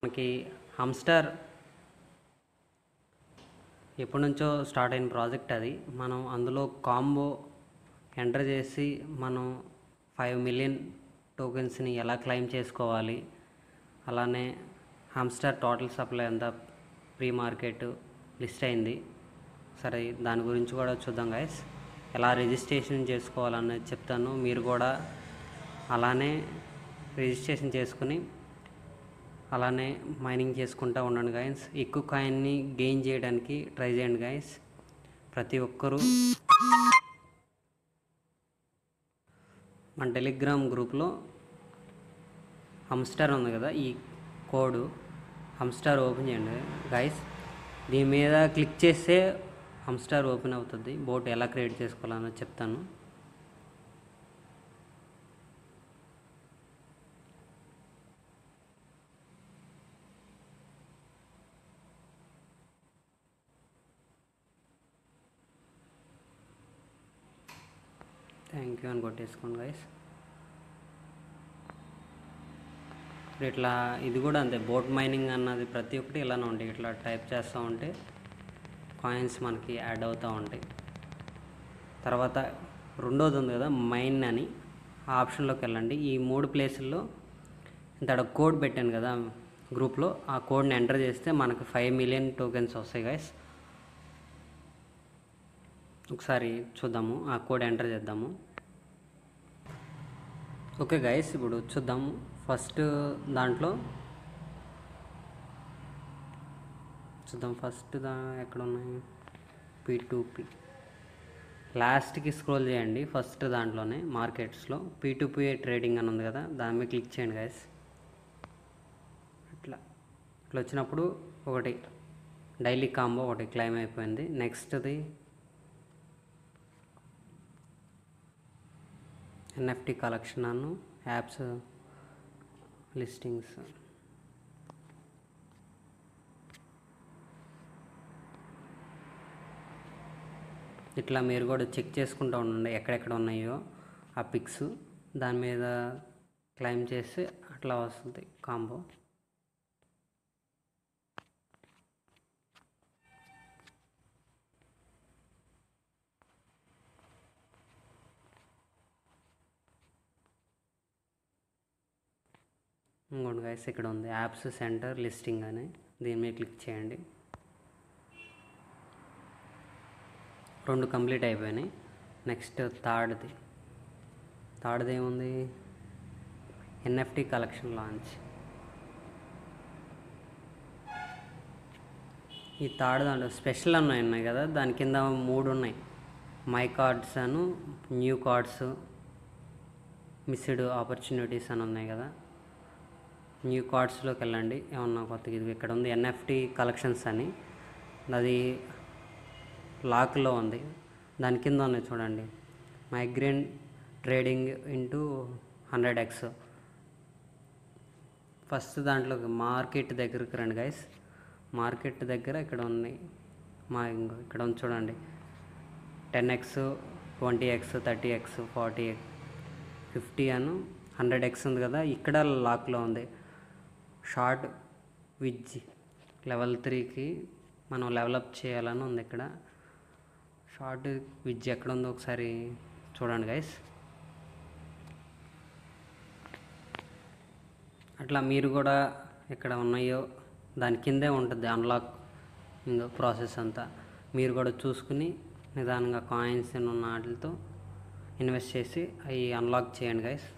మనకి హమ్స్టర్ ఎప్పటి నుంచో స్టార్ట్ అయిన ప్రాజెక్ట్ అది. మనం అందులో కాంబో ఎంటర్ చేసి మనం 5 మిలియన్ టోకెన్స్ని ఎలా క్లెయిమ్ చేసుకోవాలి, అలానే హమ్స్టర్ టోటల్ సప్లై అంతా ప్రీ మార్కెట్ లిస్ట్ అయింది. సరే, దాని గురించి కూడా చూద్దాం గైస్. ఎలా రిజిస్ట్రేషన్ చేసుకోవాలనేది చెప్తాను. మీరు కూడా అలానే రిజిస్ట్రేషన్ చేసుకుని అలానే మైనింగ్ చేసుకుంటూ ఉండండి గైస్. ఎక్కువ కాయిన్ని గెయిన్ చేయడానికి ట్రై చేయండి గైస్. ప్రతి ఒక్కరూ మన టెలిగ్రామ్ గ్రూప్లో హమ్స్టర్ ఉంది కదా, ఈ కోడ్ హమ్స్టర్ ఓపెన్ చేయండి గైస్. దీని మీద క్లిక్ చేస్తే హమ్స్టర్ ఓపెన్ అవుతుంది. బోట్ ఎలా క్రియేట్ చేసుకోవాలనో చెప్తాను. థ్యాంక్ యూ అని కొట్టేసుకోండి గైస్. ఇట్లా ఇది కూడా అంతే, బోట్ మైనింగ్ అన్నది ప్రతి ఒక్కటి ఇలానే ఉంటాయి. ఇట్లా టైప్ చేస్తూ ఉంటే కాయిన్స్ మనకి యాడ్ అవుతూ ఉంటాయి. తర్వాత రెండోది ఉంది కదా, మైన్ అని, ఆ ఆప్షన్లోకి వెళ్ళండి. ఈ 3 ప్లేసుల్లో ఇంత కోడ్ పెట్టాను కదా గ్రూప్లో, ఆ కోడ్ని ఎంటర్ చేస్తే మనకు 5 మిలియన్ టోకెన్స్ వస్తాయి గైస్. ఒకసారి చూద్దాము, ఆ కోడ్ ఎంటర్ చేద్దాము. ఓకే గైస్, ఇప్పుడు చూద్దాము. ఫస్ట్ దాంట్లో చూద్దాం. ఎక్కడ ఉన్నాయి? P2P లాస్ట్కి స్క్రోల్ చేయండి. ఫస్ట్ దాంట్లోనే మార్కెట్స్లో P2P ట్రేడింగ్ అని ఉంది కదా, దాని మీద క్లిక్ చేయండి గైస్. ఇట్లా వచ్చినప్పుడు ఒకటి డైలీ కాంబో ఒకటి క్లెయిమ్ అయిపోయింది. నెక్స్ట్ది NFT కలెక్షన్ అను యాప్స్ లిస్టింగ్స్. ఇట్లా మీరు కూడా చెక్ చేసుకుంటూ ఉండండి ఎక్కడెక్కడ ఉన్నాయో ఆ పిక్స్. దాని మీద క్లెయిమ్ చేసి అట్లా వస్తుంది కాంబో. ఇంకోటి గైస్, ఇక్కడ ఉంది యాప్స్ సెంటర్ లిస్టింగ్ అని, దీని మీద క్లిక్ చేయండి. 2 కంప్లీట్ అయిపోయినాయి. నెక్స్ట్ థర్డ్ది ఏముంది? NFT collection launch. ఈ థర్డ్ దాంట్లో స్పెషల్ ఉన్నాయి కదా, దాని కింద 3 ఉన్నాయి. My cards Anu, new cards, missed opportunities అని ఉన్నాయి కదా. న్యూ కార్డ్స్లోకి వెళ్ళండి. ఏమన్నా కొత్తగా ఇది ఇక్కడ ఉంది NFT కలెక్షన్స్ అని, అది లాక్లో ఉంది. దాని కింద ఉన్నాయి చూడండి, migraine trading into 100x. First దాంట్లోకి మార్కెట్ దగ్గరికి రండి గైస్. మార్కెట్ దగ్గర ఇక్కడ ఉన్నాయి ఇక్కడ ఉంది చూడండి, 10x, 20x, 30x, 40x, 50 అను 100x ఉంది కదా. ఇక్కడ లాక్లో ఉంది. షార్ట్ విజ్ లెవెల్ 3కి మనం లెవెలప్ చేయాలని ఉంది. ఇక్కడ షార్ట్ విజ్ ఎక్కడ ఉందో ఒకసారి చూడండి గైస్. అట్లా మీరు కూడా ఎక్కడ ఉన్నాయో దాని కిందే ఉంటుంది అన్లాక్ ప్రాసెస్ అంతా. మీరు కూడా చూసుకుని నిదానంగా కాయిన్స్ ఉన్న వాటితో ఇన్వెస్ట్ చేసి అవి అన్లాక్ చేయండి గైస్.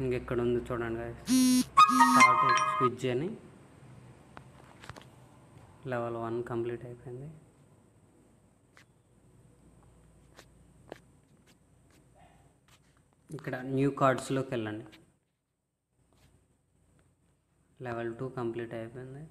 ఇంకెక్కడ ఉంది చూడండి గైస్, షార్ట్ స్విచ్ అని లెవెల్ 1 కంప్లీట్ అయిపోయింది. ఇక్కడ న్యూ కార్డ్స్లోకి వెళ్ళండి. లెవెల్ 2 కంప్లీట్ అయిపోయింది.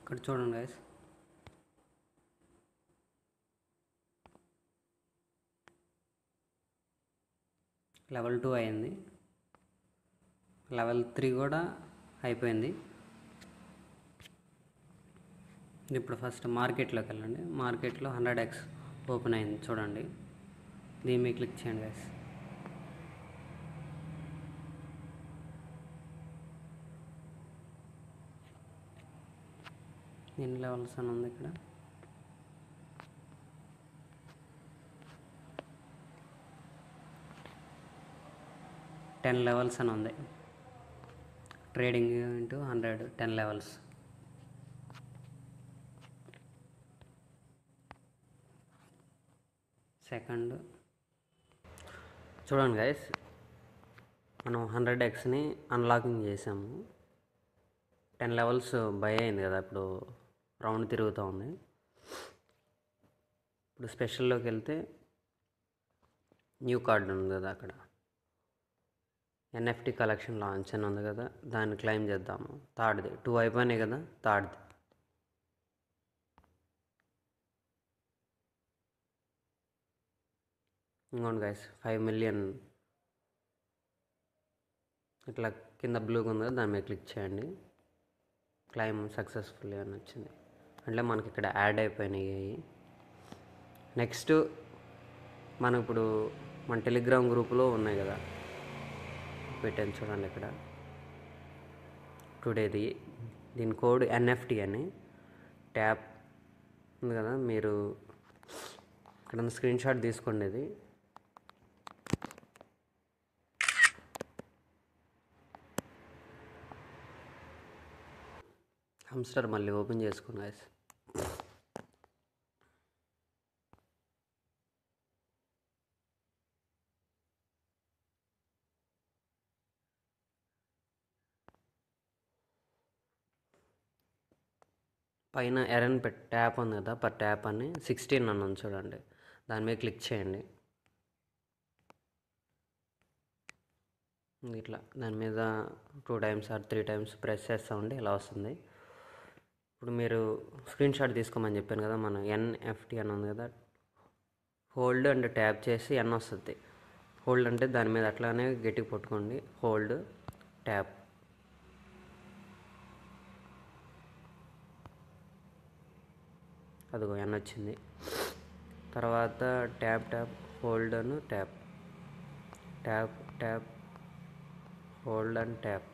ఇక్కడ చూడండి గైస్, లెవెల్ 2 అయింది, లెవెల్ 3 కూడా అయిపోయింది. ఇప్పుడు ఫస్ట్ మార్కెట్లోకి వెళ్ళండి. మార్కెట్లో 100x ఓపెన్ అయింది చూడండి. దీని మీద క్లిక్ చేయండి గైస్. ఎన్ని లెవెల్స్ అని ఉంది ఇక్కడ. టెన్ లెవెల్స్ అని ఉంది. Trading into 100 10 levels. సెకండ్ చూడండి గైస్, మనం 100xని అన్లాకింగ్ చేసాము. 10 లెవెల్స్ బై అయింది కదా, ఇప్పుడు రౌండ్ తిరుగుతూ ఉంది. ఇప్పుడు స్పెషల్లోకి వెళ్తే న్యూ కార్డ్ ఉంది కదా, అక్కడ NFT కలెక్షన్ లాంచ్ అని ఉంది కదా, దాన్ని క్లెయిమ్ చేద్దాము. థర్డ్ది 2 అయిపోయినాయి కదా, థర్డ్ది. ఇంకోండి గైస్, 5 మిలియన్ ఇట్లా కింద బ్లూగా ఉంది కదా, దాని మీద క్లిక్ చేయండి. క్లెయిమ్ సక్సెస్ఫుల్ అని వచ్చింది, అంటే మనకి ఇక్కడ యాడ్ అయిపోయినాయి. నెక్స్ట్ మనం ఇప్పుడు మన టెలిగ్రామ్ గ్రూప్లో ఉన్నాయి కదా, పెట్టాను చూడండి ఇక్కడ. టుడేది దీని కోడ్ NFT అని ట్యాప్ ఉంది కదా, మీరు ఇక్కడ స్క్రీన్ షాట్ తీసుకోండి. ఇది హమ్స్టర్ మళ్ళీ ఓపెన్ చేసుకోండి గైస్. పైన ఎరన్ ట్యాప్ ఉంది కదా, పర్ ట్యాప్ అని 16 అని ఉంది చూడండి, దాని మీద క్లిక్ చేయండి. ఇట్లా దాని మీద 2 టైమ్స్ ఆర్ 3 టైమ్స్ ప్రెస్ చేస్తూ ఉంటే ఇలా వస్తుంది. ఇప్పుడు మీరు స్క్రీన్ షాట్ తీసుకోమని చెప్పాను కదా, మన NFT అని ఉంది కదా, హోల్డ్ అండ్ ట్యాప్ చేసి N వస్తుంది. హోల్డ్ అంటే దాని మీద అట్లానే గట్టిగా పట్టుకోండి, హోల్డ్ ట్యాప్. అదిగో N వచ్చింది. తర్వాత ట్యాప్ ట్యాప్ హోల్డ్ అను tap, tap tap hold and tap.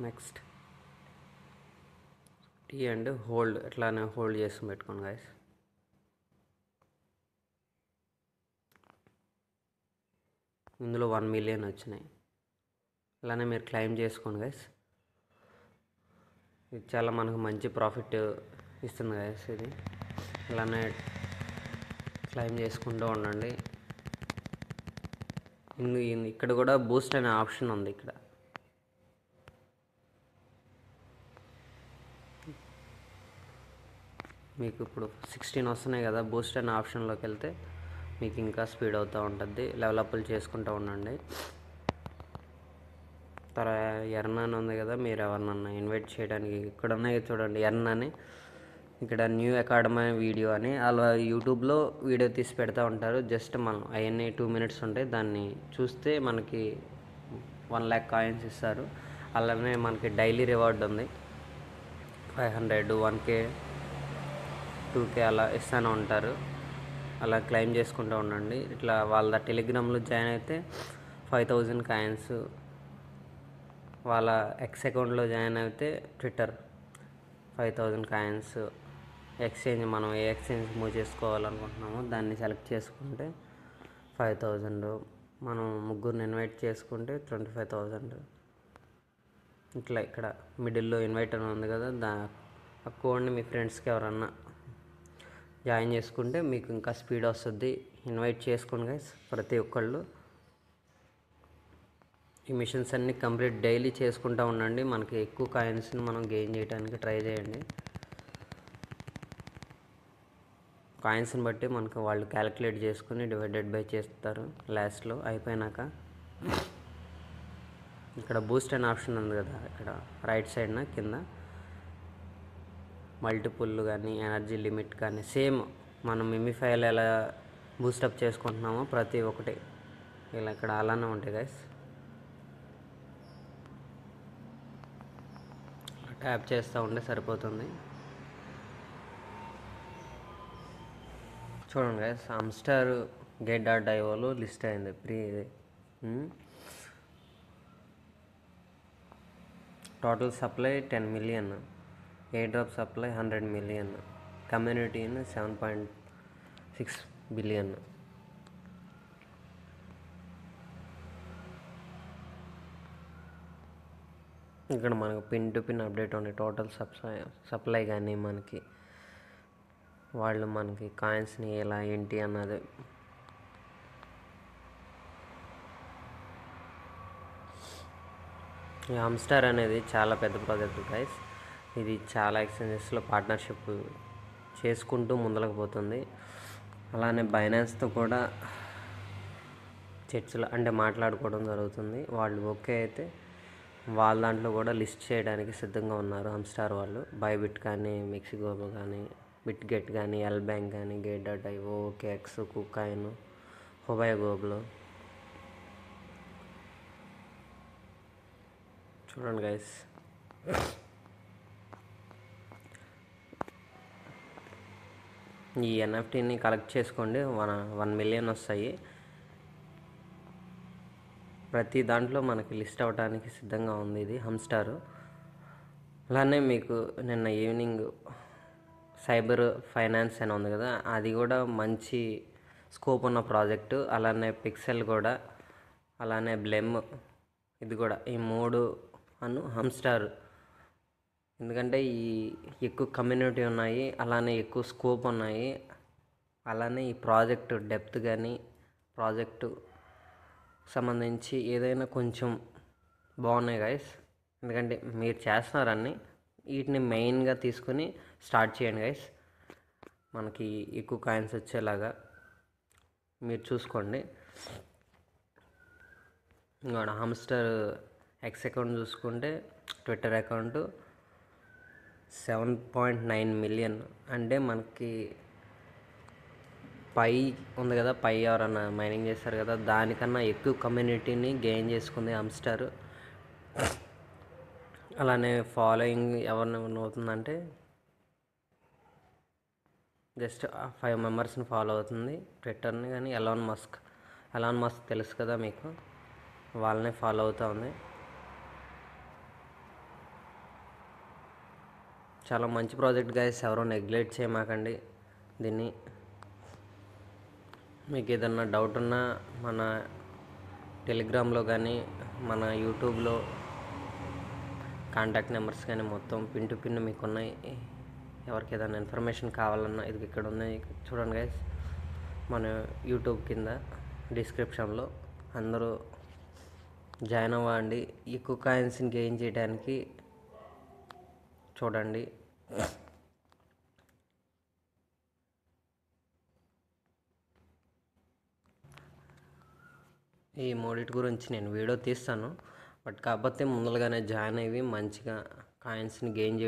Next T and hold, ఎట్లానే హోల్డ్ చేసి పెట్టుకోండి గైస్. ఇందులో 1 మిలియన్ వచ్చినాయి. అలానే మీరు క్లెయిమ్ చేసుకోండి గైస్. ఇది చాలా మనకు మంచి ప్రాఫిట్ ఇస్తుంది గైస్. ఇది అలానే క్లెయిమ్ చేసుకుంటూ ఉండండి. ఇక్కడ కూడా బూస్ట్ అనే ఆప్షన్ ఉంది. ఇక్కడ మీకు ఇప్పుడు 16 వస్తున్నాయి కదా, బూస్ట్ అనే ఆప్షన్లోకి వెళ్తే మీకు ఇంకా స్పీడ్ అవుతూ ఉంటుంది. లెవెల్ అప్లు చేసుకుంటూ ఉండండి. ఎర్న్ అని ఉంది కదా, మీరు ఎవరినన్నా ఇన్వైట్ చేయడానికి ఇక్కడ ఉన్నాయి చూడండి, ఎర్న్ అని. ఇక్కడ న్యూ అకాడమీ వీడియో అని అలా యూట్యూబ్లో వీడియో తీసి పెడతా ఉంటారు. జస్ట్ మనం అవన్నీ 2 మినిట్స్ ఉంటాయి, దాన్ని చూస్తే మనకి 1 lakh కాయిన్స్ ఇస్తారు. అలానే మనకి డైలీ రివార్డ్ ఉంది, 500, 1K, 2K అలా ఇస్తూనే ఉంటారు. అలా క్లెయిమ్ చేసుకుంటూ ఉండండి. ఇట్లా వాళ్ళ టెలిగ్రామ్లో జాయిన్ అయితే 5000 కాయిన్స్, వాళ్ళ ఎక్స్ అకౌంట్లో జాయిన్ అయితే ట్విట్టర్ 5000 కాయిన్స్. ఎక్స్చేంజ్ మనం ఏ ఎక్స్చేంజ్ మూవ్ చేసుకోవాలనుకుంటున్నామో దాన్ని సెలెక్ట్ చేసుకుంటే 5000, మనం ముగ్గురిని ఇన్వైట్ చేసుకుంటే 25,000. ఇట్లా ఇక్కడ మిడిల్లో ఇన్వైట్ అని ఉంది కదా, ఆ కోడ్ని మీ ఫ్రెండ్స్కి ఎవరన్నా జాయిన్ చేసుకుంటే మీకు ఇంకా స్పీడ్ వస్తుంది. ఇన్వైట్ చేసుకోండి గైస్ ప్రతి ఒక్కళ్ళు. ఈ మిషన్స్ అన్నీ కంప్లీట్ డైలీ చేసుకుంటూ ఉండండి. మనకి ఎక్కువ కాయిన్స్ని మనం గెయిన్ చేయడానికి ట్రై చేయండి. కాయిన్స్ని బట్టి మనకు వాళ్ళు క్యాలిక్యులేట్ చేసుకుని డివైడెడ్ బై చేస్తారు లాస్ట్లో అయిపోయినాక. ఇక్కడ బూస్ట్ అనే ఆప్షన్ ఉంది కదా, ఇక్కడ రైట్ సైడ్న కింద మల్టిపుల్ కానీ ఎనర్జీ లిమిట్ కానీ సేమ్ మనం మిమిఫైలో ఎలా బూస్టప్ చేసుకుంటున్నామో ప్రతి ఒక్కటి ఇలా ఇక్కడ అలానే ఉంటాయి గైస్. ట్యాప్ చేస్తూ ఉంటే సరిపోతుంది. చూడండి గైస్, హమ్స్టర్ gate.ioలో లిస్ట్ అయింది pre. Total supply 10 million, air drop supply 100 million, community 7.6 billion. ఇక్కడ మనకు పిన్ టు పిన్ అప్డేట్ ఉంది. టోటల్ సప్లై కానీ మనకి వాళ్ళు మనకి కాయిన్స్ని ఎలా ఏంటి అన్నది. ఈ హమ్స్టర్ అనేది చాలా పెద్ద ప్రాజెక్ట్ గైస్. ఇది చాలా ఎక్స్చేంజెస్లో పార్ట్నర్షిప్ చేసుకుంటూ ముందరకు పోతుంది. అలానే బైనాన్స్తో కూడా చర్చలు అంటే మాట్లాడుకోవడం జరుగుతుంది. వాళ్ళు ఓకే అయితే వాళ్ళ దాంట్లో కూడా లిస్ట్ చేయడానికి సిద్ధంగా ఉన్నారు హమ్స్టార్ వాళ్ళు. బైబిట్ కానీ, మెక్సికో కానీ, బిట్గెట్ కానీ, ఎల్ బ్యాంక్ కానీ, gate.io, OKX, KuCoin, హొబై గోబ్లో. చూడండి గైస్, ఈ ఎన్ఎఫ్టీని కలెక్ట్ చేసుకోండి. 1 million వస్తాయి. ప్రతి దాంట్లో మనకి లిస్ట్ అవ్వడానికి సిద్ధంగా ఉంది ఇది హమ్స్టార్. అలానే మీకు నిన్న ఈవినింగ్ సైబర్ ఫైనాన్స్ అని ఉంది కదా, అది కూడా మంచి స్కోప్ ఉన్న ప్రాజెక్టు. అలానే పిక్సెల్ కూడా, అలానే బ్లెమ్, ఇది కూడా, ఈ 3 హమ్స్టార్. ఎందుకంటే ఈ ఎక్కువ కమ్యూనిటీ ఉన్నాయి, అలానే ఎక్కువ స్కోప్ ఉన్నాయి. అలానే ఈ ప్రాజెక్టు డెప్త్ కానీ ప్రాజెక్టు సంబంధించి ఏదైనా కొంచెం బాగున్నాయి గైస్. ఎందుకంటే మీరు చేస్తున్నారని వీటిని మెయిన్గా తీసుకుని స్టార్ట్ చేయండి గైస్. మనకి ఎక్కువ కాయిన్స్ వచ్చేలాగా మీరు చూసుకోండి. ఇంకా హమ్స్టర్ ఎక్స్ అకౌంట్ చూసుకుంటే, ట్విట్టర్ అకౌంట్ 7.9 million. అంటే మనకి పై ఉంది కదా, పై ఎవరన్నా మైనింగ్ చేస్తారు కదా, దానికన్నా ఎక్కువ కమ్యూనిటీని గెయిన్ చేసుకుంది హమ్స్టర్. అలానే ఫాలోయింగ్ ఎవరిని అవుతుందంటే జస్ట్ 5 members ఫాలో అవుతుంది ట్విట్టర్ని. కానీ ఎలాన్ మస్క్ తెలుసు కదా మీకు, వాళ్ళనే ఫాలో అవుతూ ఉంది. చాలా మంచి ప్రాజెక్ట్ గైస్, ఎవరో నెగ్లెక్ట్ చేయమాకండి దీన్ని. మీకు ఏదన్నా డౌట్ ఉన్నా మన టెలిగ్రామ్లో కానీ, మన యూట్యూబ్లో కాంటాక్ట్ నెంబర్స్ కానీ మొత్తం పిన్ టు పిన్ మీకు ఉన్నాయి. ఎవరికి ఏదైనా ఇన్ఫర్మేషన్ కావాలన్నా ఇది ఇక్కడ ఉన్నాయి చూడండి గైస్. మన యూట్యూబ్ కింద డిస్క్రిప్షన్లో అందరూ జాయిన్ అవ్వండి. ఎక్కువ కాయిన్స్ని గెయిన్ చేయడానికి చూడండి. ఈ మూడిటి గురించి నేను వీడియో తీస్తాను, బట్ కాకపోతే ముందుగానే జాయిన్ అయ్యి మంచిగా కాయిన్స్ని గెయిన్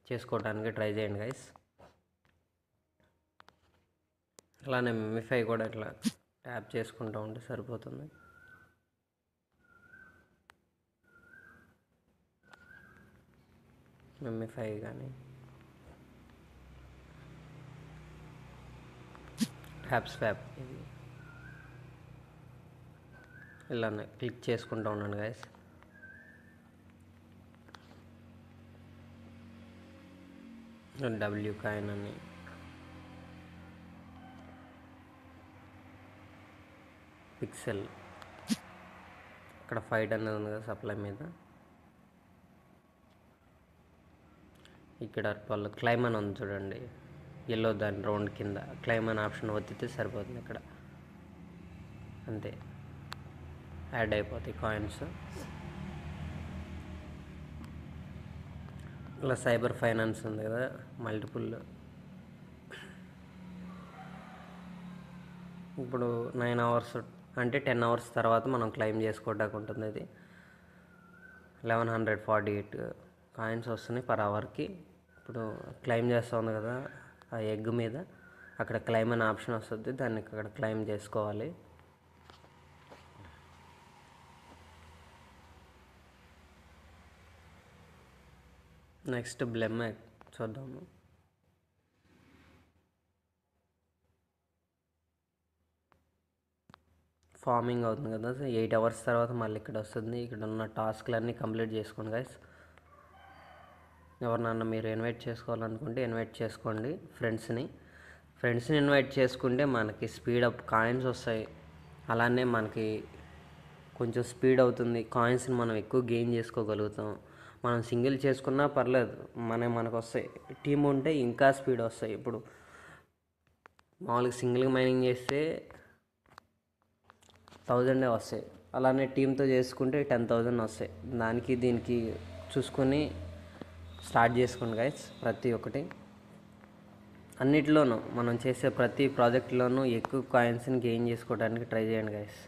చేసుకోవడానికి ట్రై చేయండి గైస్. అలానే మిమిఫై కూడా ఇట్లా ట్యాప్ చేసుకుంటూ ఉంటే సరిపోతుంది. మిమిఫై కానీ ట్యాప్ స్వాప్ ఇది ఇలానే క్లిక్ చేసుకుంటూ ఉన్నాను గైస్. డబ్ల్యూ కాయిన్ అని పిక్సెల్, ఇక్కడ ఫైట్ అనేది ఉంది కదా సప్లై మీద. ఇక్కడ వాళ్ళు క్లైమ్ అని ఉంది చూడండి, ఎల్లో దాని రౌండ్ కింద క్లైమ్ అని ఆప్షన్ ఒత్తితే సరిపోతుంది. ఇక్కడ అంతే, యాడ్ అయిపోతాయి కాయిన్స్. ఇలా సైబర్ ఫైనాన్స్ ఉంది కదా, మల్టిపుల్. ఇప్పుడు 9 hours అంటే 10 hours తర్వాత మనం క్లెయిమ్ చేసుకోవడానికి ఉంటుంది. ఇది 1148 కాయిన్స్ వస్తున్నాయి పర్ అవర్కి. ఇప్పుడు క్లైమ్ చేస్తూ ఉంది కదా ఆ ఎగ్ మీద, అక్కడ క్లైమ్ అనే ఆప్షన్ వస్తుంది, దాన్ని అక్కడ క్లైమ్ చేసుకోవాలి. నెక్స్ట్ బ్లెమ్ చూద్దాము. ఫార్మింగ్ అవుతుంది కదా, 8 అవర్స్ తర్వాత మళ్ళీ ఇక్కడ వస్తుంది. ఇక్కడ ఉన్న టాస్క్లన్నీ కంప్లీట్ చేసుకోండి గైస్. ఎవరినన్నా మీరు ఇన్వైట్ చేసుకోవాలనుకుంటే ఇన్వైట్ చేసుకోండి ఫ్రెండ్స్ని ఇన్వైట్ చేసుకుంటే మనకి స్పీడప్ కాయిన్స్ వస్తాయి. అలానే మనకి కొంచెం స్పీడ్ అవుతుంది, కాయిన్స్ని మనం ఎక్కువ గెయిన్ చేసుకోగలుగుతాం. మనం సింగిల్ చేసుకున్నా పర్లేదు, మనకు వస్తాయి. టీం ఉంటే ఇంకా స్పీడ్ వస్తాయి. ఇప్పుడు మామూలుగా సింగిల్గా మైనింగ్ చేస్తే 1000 వస్తాయి, అలానే టీంతో చేసుకుంటే 10,000 వస్తాయి. దానికి దీనికి చూసుకొని స్టార్ట్ చేసుకోండి గైస్. ప్రతి ఒక్కటి అన్నిటిలోనూ మనం చేసే ప్రతి ప్రాజెక్ట్లోనూ ఎక్కువ కాయిన్స్ని గెయిన్ చేసుకోవడానికి ట్రై చేయండి గైస్.